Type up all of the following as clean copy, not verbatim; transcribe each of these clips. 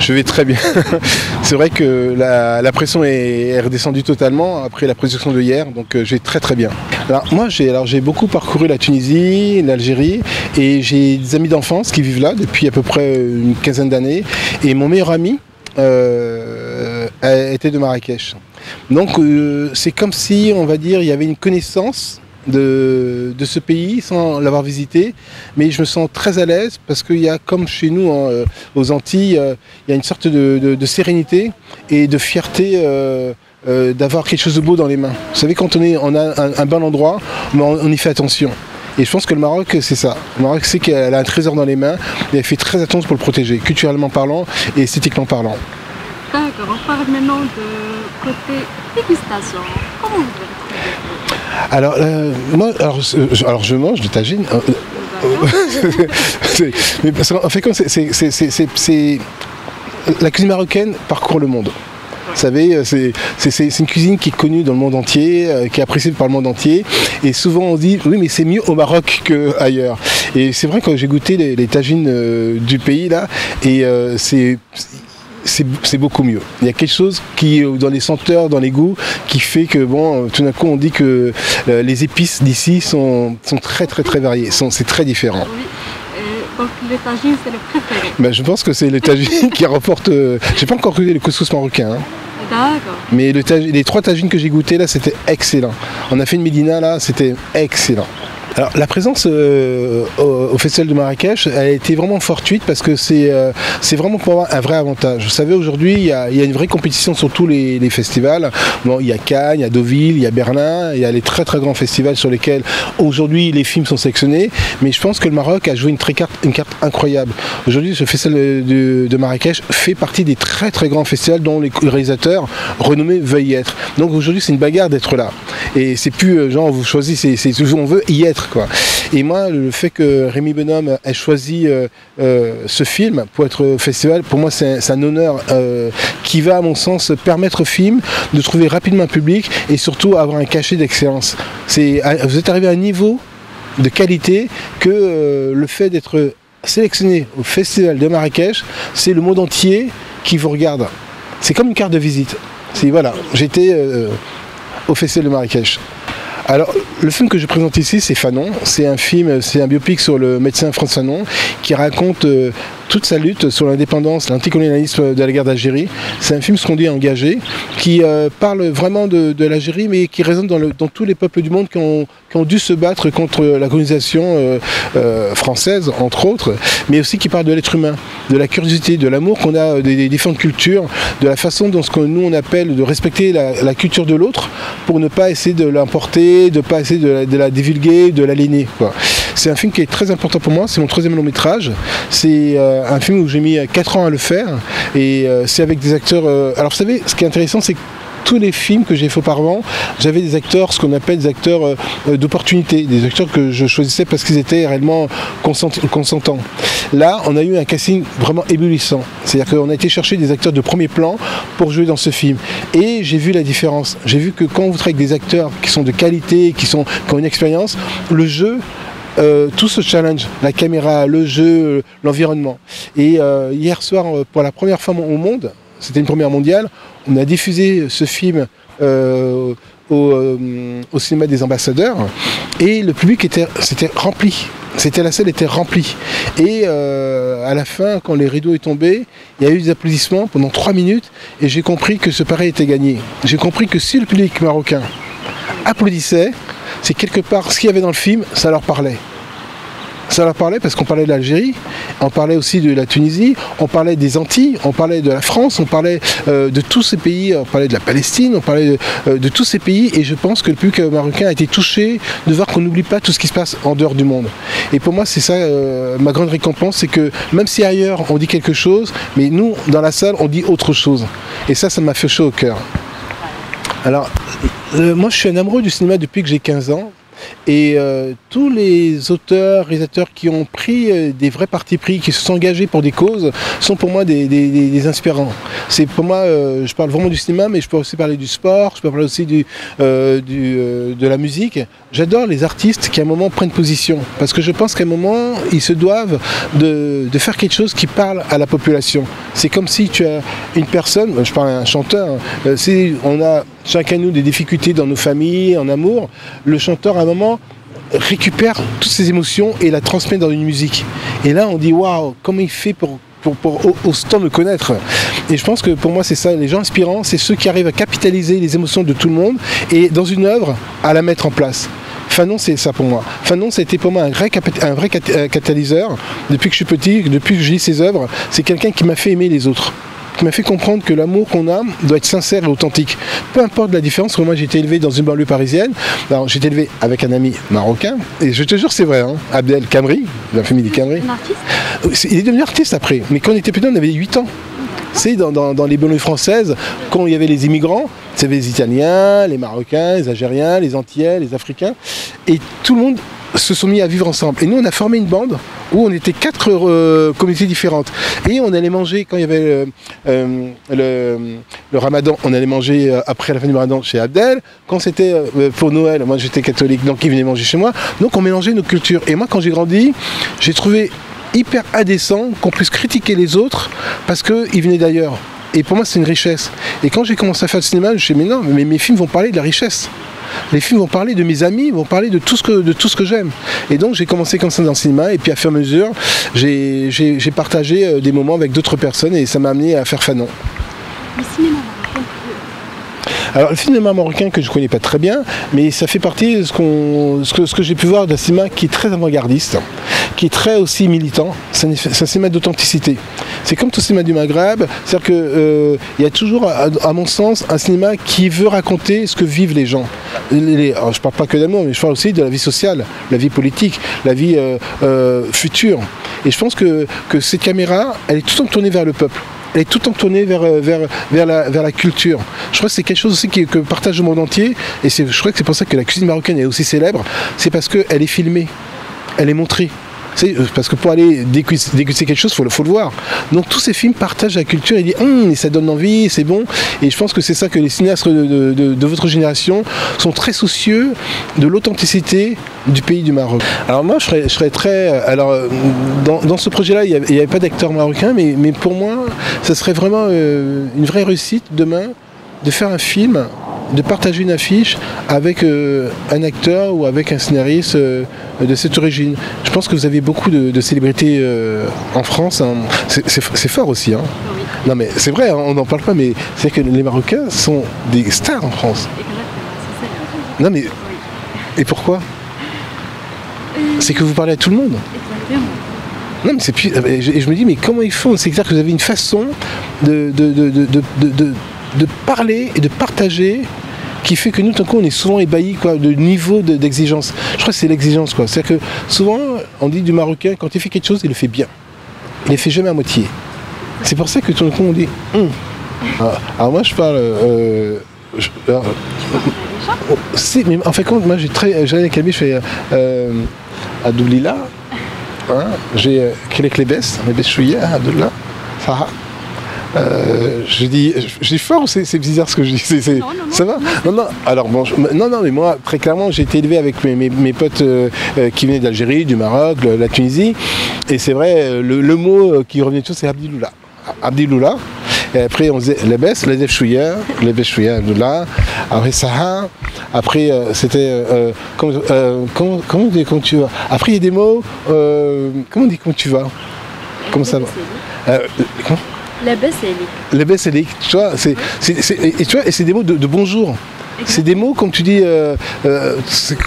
Je vais très bien. C'est vrai que la pression est redescendue totalement après la projection de hier, donc je vais très très bien. Alors moi j'ai beaucoup parcouru la Tunisie, l'Algérie, et j'ai des amis d'enfance qui vivent là depuis à peu près une quinzaine d'années, et mon meilleur ami était de Marrakech. Donc c'est comme si, on va dire, il y avait une connaissance de ce pays sans l'avoir visité, mais je me sens très à l'aise parce qu'il y a, comme chez nous aux Antilles, il y a une sorte de sérénité et de fierté d'avoir quelque chose de beau dans les mains. Vous savez, quand on a un bon endroit, on y fait attention. Et je pense que le Maroc, c'est ça. Le Maroc, c'est qu'elle a un trésor dans les mains et elle fait très attention pour le protéger, culturellement parlant et esthétiquement parlant. D'accord, on parle maintenant de côté dégustation. Comment vous avez trouvé? Alors, moi, je mange du tagine. Mais parce qu'en fait, la cuisine marocaine parcourt le monde. Vous savez, c'est une cuisine qui est connue dans le monde entier, qui est appréciée par le monde entier. Et souvent on dit, oui, mais c'est mieux au Maroc qu'ailleurs. Et c'est vrai que j'ai goûté les tagines du pays là, et c'est beaucoup mieux. Il y a quelque chose qui, dans les senteurs, dans les goûts, qui fait que, bon, tout d'un coup, on dit que les épices d'ici sont très très très variées. C'est très différent. Oui. Donc le tagine, c'est le préféré. Ben, je pense que c'est le tagine qui remporte... J'ai pas encore goûté le couscous marocain. Hein. D'accord. Mais les 3 tagines que j'ai goûtés là, c'était excellent. On a fait une médina là, c'était excellent. Alors la présence au Festival de Marrakech a été vraiment fortuite parce que c'est vraiment pour moi un vrai avantage. Vous savez, aujourd'hui il y a une vraie compétition sur tous les festivals. Bon, il y a Cannes, il y a Deauville, il y a Berlin, il y a les très très grands festivals sur lesquels aujourd'hui les films sont sélectionnés, mais je pense que le Maroc a joué une carte incroyable. Aujourd'hui, ce festival de Marrakech fait partie des très très grands festivals dont les réalisateurs renommés veulent y être. Donc aujourd'hui c'est une bagarre d'être là. Et c'est plus genre vous choisissez, c'est toujours on veut y être. Quoi. Et moi, le fait que Rémi Bonhomme ait choisi ce film pour être au festival, pour moi c'est un honneur qui va à mon sens permettre au film de trouver rapidement un public et surtout avoir un cachet d'excellence. Vous êtes arrivé à un niveau de qualité que le fait d'être sélectionné au festival de Marrakech, c'est le monde entier qui vous regarde. C'est comme une carte de visite. Voilà, j'étais au festival de Marrakech. Alors, le film que je présente ici, c'est Fanon. C'est un biopic sur le médecin Frantz Fanon qui raconte toute sa lutte sur l'indépendance, l'anticolonialisme de la guerre d'Algérie. C'est un film, ce qu'on dit, engagé, qui parle vraiment de l'Algérie, mais qui résonne dans tous les peuples du monde qui ont dû se battre contre la colonisation française, entre autres, mais aussi qui parle de l'être humain, de la curiosité, de l'amour qu'on a des différentes cultures, de la façon dont ce que nous on appelle de respecter la culture de l'autre pour ne pas essayer de l'importer, de ne pas essayer de la divulguer, de l'aliéner. C'est un film qui est très important pour moi, c'est mon 3e long métrage. C'est un film où j'ai mis 4 ans à le faire et c'est avec des acteurs... Alors vous savez, ce qui est intéressant, c'est que tous les films que j'ai fait auparavant, j'avais des acteurs, ce qu'on appelle des acteurs d'opportunité, des acteurs que je choisissais parce qu'ils étaient réellement consentants. Là, on a eu un casting vraiment éblouissant. C'est-à-dire qu'on a été chercher des acteurs de premier plan pour jouer dans ce film. Et j'ai vu la différence. J'ai vu que quand vous travaillez avec des acteurs qui sont de qualité, qui ont une expérience, le jeu... tout ce challenge, la caméra, le jeu, l'environnement. Et hier soir, pour la première fois au monde, c'était une première mondiale, on a diffusé ce film au cinéma des ambassadeurs et le public c'était rempli. La salle était remplie. Et à la fin, quand les rideaux est tombé, il y a eu des applaudissements pendant 3 minutes et j'ai compris que ce pari était gagné. J'ai compris que si le public marocain applaudissait, c'est quelque part ce qu'il y avait dans le film, ça leur parlait. Ça leur parlait parce qu'on parlait de l'Algérie, on parlait aussi de la Tunisie, on parlait des Antilles, on parlait de la France, on parlait de tous ces pays, on parlait de la Palestine, on parlait de tous ces pays et je pense que le public marocain a été touché de voir qu'on n'oublie pas tout ce qui se passe en dehors du monde. Et pour moi c'est ça ma grande récompense, c'est que même si ailleurs on dit quelque chose, mais nous dans la salle on dit autre chose. Et ça m'a fait chaud au cœur. Alors moi je suis un amoureux du cinéma depuis que j'ai 15 ans. Et tous les auteurs, réalisateurs qui ont pris des vrais partis pris, qui se sont engagés pour des causes, sont pour moi des inspirants. C'est pour moi, je parle vraiment du cinéma, mais je peux aussi parler du sport, je peux parler aussi de la musique. J'adore les artistes qui à un moment prennent position, parce que je pense qu'à un moment, ils se doivent de faire quelque chose qui parle à la population. C'est comme si tu as une personne, je parle à un chanteur, si on a chacun de nous des difficultés dans nos familles, en amour, le chanteur à un moment récupère toutes ces émotions et la transmet dans une musique. Et là, on dit waouh, comment il fait pour autant me connaître. Et je pense que pour moi, c'est ça, les gens inspirants, c'est ceux qui arrivent à capitaliser les émotions de tout le monde et dans une œuvre, à la mettre en place. Fanon, c'est ça pour moi. Fanon, ça a été pour moi un vrai catalyseur. Depuis que je suis petit, depuis que je lis ses œuvres, c'est quelqu'un qui m'a fait aimer les autres, qui m'a fait comprendre que l'amour qu'on a doit être sincère et authentique. Peu importe la différence, parce que moi j'ai été élevé dans une banlieue parisienne. Alors j'ai été élevé avec un ami marocain, et je te jure c'est vrai, hein, Abdel Kamri, de la famille des Kamri. Un artiste? Il est devenu artiste après, mais quand on était petit on avait 8 ans. C'est dans les banlieues françaises, quand il y avait les immigrants, il y avait les Italiens, les Marocains, les Algériens, les Antillais, les Africains, et tout le monde se sont mis à vivre ensemble. Et nous, on a formé une bande où on était 4 communautés différentes. Et on allait manger, quand il y avait le ramadan, on allait manger après la fin du ramadan chez Abdel. Quand c'était pour Noël, moi j'étais catholique, donc ils venaient manger chez moi. Donc on mélangeait nos cultures. Et moi, quand j'ai grandi, j'ai trouvé hyper indécent qu'on puisse critiquer les autres parce qu'ils venaient d'ailleurs. Et pour moi, c'est une richesse. Et quand j'ai commencé à faire le cinéma, je me suis dit, mais non, mais mes films vont parler de la richesse. Les films vont parler de mes amis, vont parler de tout ce que j'aime. Et donc j'ai commencé comme ça dans le cinéma, et puis à fur et à mesure, j'ai partagé des moments avec d'autres personnes, et ça m'a amené à faire Fanon. Le cinéma marocain. Alors le cinéma marocain que je ne connais pas très bien, mais ça fait partie de ce que j'ai pu voir d'un cinéma qui est très avant-gardiste, qui est très aussi militant. C'est un cinéma d'authenticité. C'est comme tout cinéma du Maghreb, c'est-à-dire qu'il y a toujours, à mon sens, un cinéma qui veut raconter ce que vivent les gens. Alors, je ne parle pas que d'amour, mais je parle aussi de la vie sociale, la vie politique, la vie future. Et je pense que cette caméra, elle est tout le temps tournée vers le peuple. Elle est tout le temps tournée vers la culture. Je crois que c'est quelque chose aussi que partage le monde entier. Et je crois que c'est pour ça que la cuisine marocaine est aussi célèbre. C'est parce qu'elle est filmée, elle est montrée. Parce que pour aller déguster quelque chose, il faut le voir. Donc tous ces films partagent la culture et disent et ça donne envie, c'est bon. Et je pense que c'est ça que les cinéastes de votre génération sont très soucieux de l'authenticité du pays du Maroc. Alors moi je serais très... Alors dans ce projet-là, il n'y avait pas d'acteur marocain, mais pour moi, ça serait vraiment une vraie réussite demain de faire un film, de partager une affiche avec un acteur ou avec un scénariste de cette origine. Je pense que vous avez beaucoup de célébrités en France. Hein. C'est fort aussi. Hein. Oui. Non mais c'est vrai, hein, on n'en parle pas, mais c'est que les Marocains sont des stars en France. Exactement, c'est ça. Non mais... Et pourquoi? C'est que vous parlez à tout le monde. Exactement. Non mais c'est plus... Et je me dis, mais comment ils font? C'est clair que vous avez une façon de parler et de partager qui fait que nous, d'un coup, on est souvent ébahis de niveau d'exigence. Je crois que c'est l'exigence, quoi. C'est-à-dire que souvent, on dit du Marocain, quand il fait quelque chose, il le fait bien. Il ne le fait jamais à moitié. C'est pour ça que tout d'un coup, on dit Alors moi, je parle... mais en fait, moi, j'ai avec Camille, je fais à Doublila, hein, j'ai Kelek Lebes Chouya, Abdullah, Farah. Je dis fort ou c'est bizarre ce que je dis? Non, ça va? Non. Alors bon, non, mais moi, très clairement, j'ai été élevé avec mes potes qui venaient d'Algérie, du Maroc, la Tunisie. Et c'est vrai, le mot qui revenait toujours, c'est Abdiloula. Abdiloula. Et après, on disait Lebes Chouya, Abdullah. Après Saha. Après, c'était... comment tu vas? Après, il y a des mots... comment on dit comment tu vas? Comment ça va? Comment? Les Bessélik, tu vois, et c'est des mots de bonjour. Exactement. C'est des mots, comme tu dis,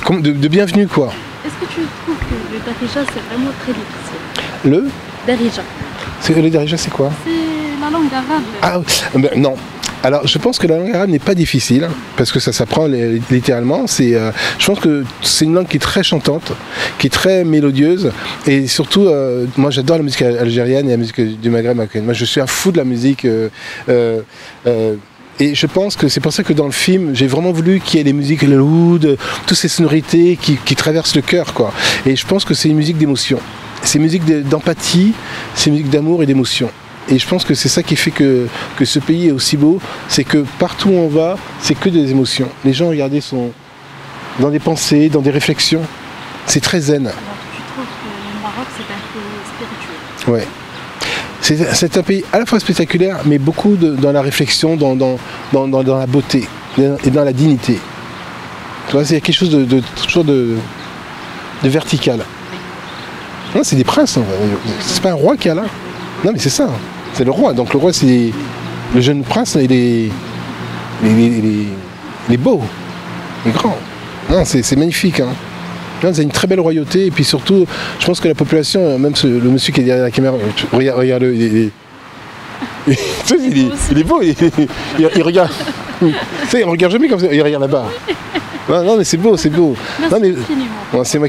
comme de bienvenue, quoi. Est-ce que tu trouves que le darija, c'est vraiment très difficile? Le Darija. Le darija, c'est quoi? C'est la langue arabe. Ah, ben, non. Alors, je pense que la langue arabe n'est pas difficile, parce que ça s'apprend littéralement. Je pense que c'est une langue qui est très chantante, qui est très mélodieuse, et surtout, moi j'adore la musique algérienne et la musique du Maghreb. Moi, je suis un fou de la musique. Et je pense que c'est pour ça que dans le film, j'ai vraiment voulu qu'il y ait les musiques, le oud, toutes ces sonorités qui traversent le cœur, quoi. Et je pense que c'est une musique d'émotion. C'est une musique d'empathie, c'est une musique d'amour et d'émotion. Et je pense que c'est ça qui fait que ce pays est aussi beau, c'est que partout où on va, c'est que des émotions. Les gens, regardez, sont dans des pensées, dans des réflexions. C'est très zen. Alors, tu trouves que le Maroc, c'est un pays spirituel? Ouais. C'est un pays à la fois spectaculaire, mais beaucoup dans la réflexion, dans la beauté et dans la dignité. Tu vois, il y a quelque chose toujours de vertical. Non, c'est des princes. Hein. C'est pas un roi qui est là. Non, mais c'est ça. C'est le roi. Donc le roi, c'est le jeune prince, il est beau, il est grand. Non, c'est magnifique. Hein. C'est une très belle royauté. Et puis surtout, je pense que la population, même le monsieur qui est derrière la caméra, regarde-le, il est beau. Il regarde. Tu sais, il regarde jamais comme ça. Il regarde là-bas. Non, mais c'est beau. Merci Non, mais infiniment. bon, c'est moi